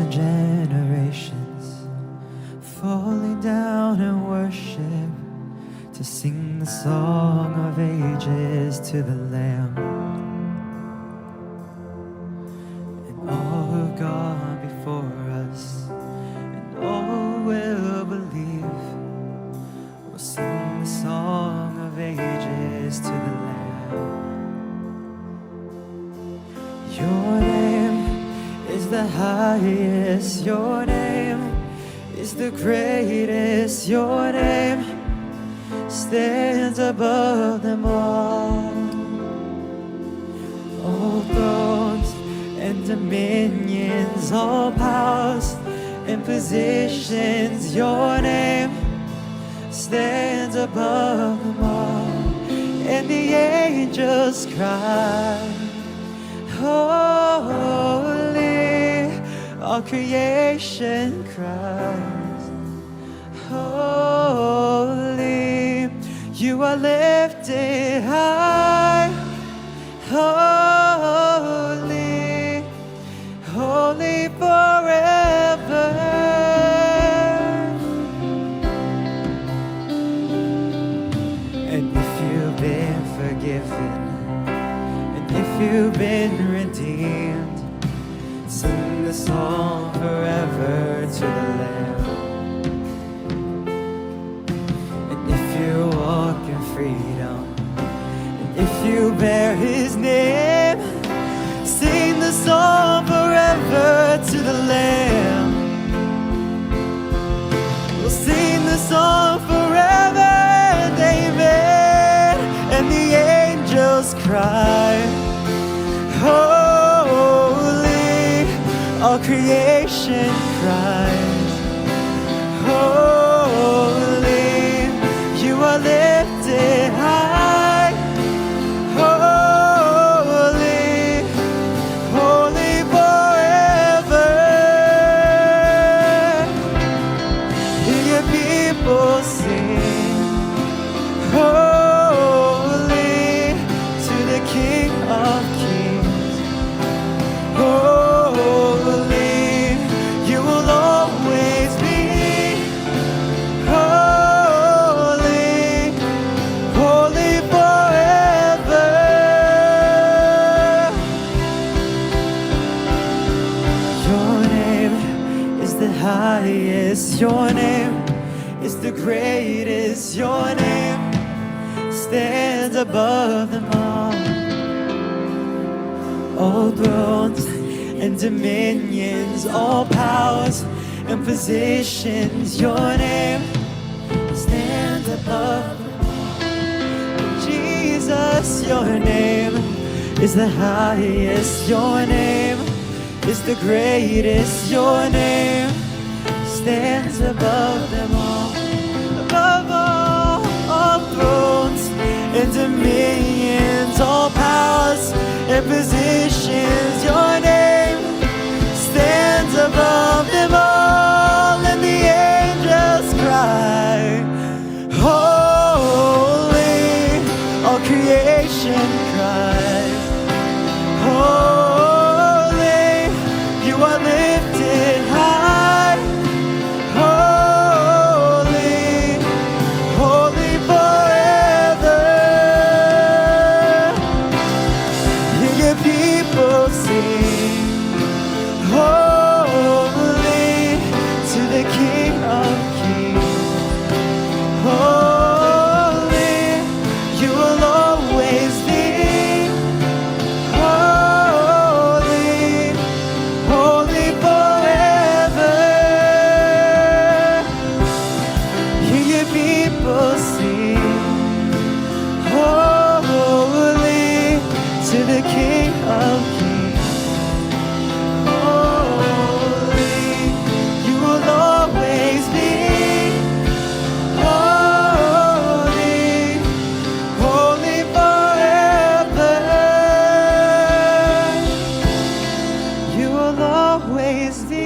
and generations falling down in worship to sing the song of ages to the Lamb. And all who've gone before us and all who will believe will sing the song of ages to the Lamb. Your name is the highest, your name is the greatest, your name stands above them all. All thrones and dominions, all powers and positions, your name stands above them all. And the angels cry, holy, all creation cries, holy, you are lifted high, holy, holy forever. And if you've been forgiven, if you've been redeemed, sing the song forever to the Lamb. And if you walk in freedom, and if you bear His name, sing the song forever to the Lamb. We'll sing the song forever, David, and the angels cry, holy, all creation cries, holy, you are lifted high, holy, holy forever. Hear your people sing, holy, to the King of Kings. Holy, you will always be holy, holy forever. Your name is the highest, your name is the greatest, your name stands above them all. All thrones and dominions, all powers and positions, your name stands above them all. Jesus, your name is the highest, your name is the greatest, your name stands above them all. Above all thrones and dominions, all powers and positions, your name stands above them all. And the angels cry, holy, all creation cries, holy, you are lifted high, holy, holy forever. Hear your people sing, holy, to the King of Kings. Holy, you will always be holy, holy forever. Hear your people sing, holy, to the King of Kings. Holy, you will always be holy, holy forever. You will always be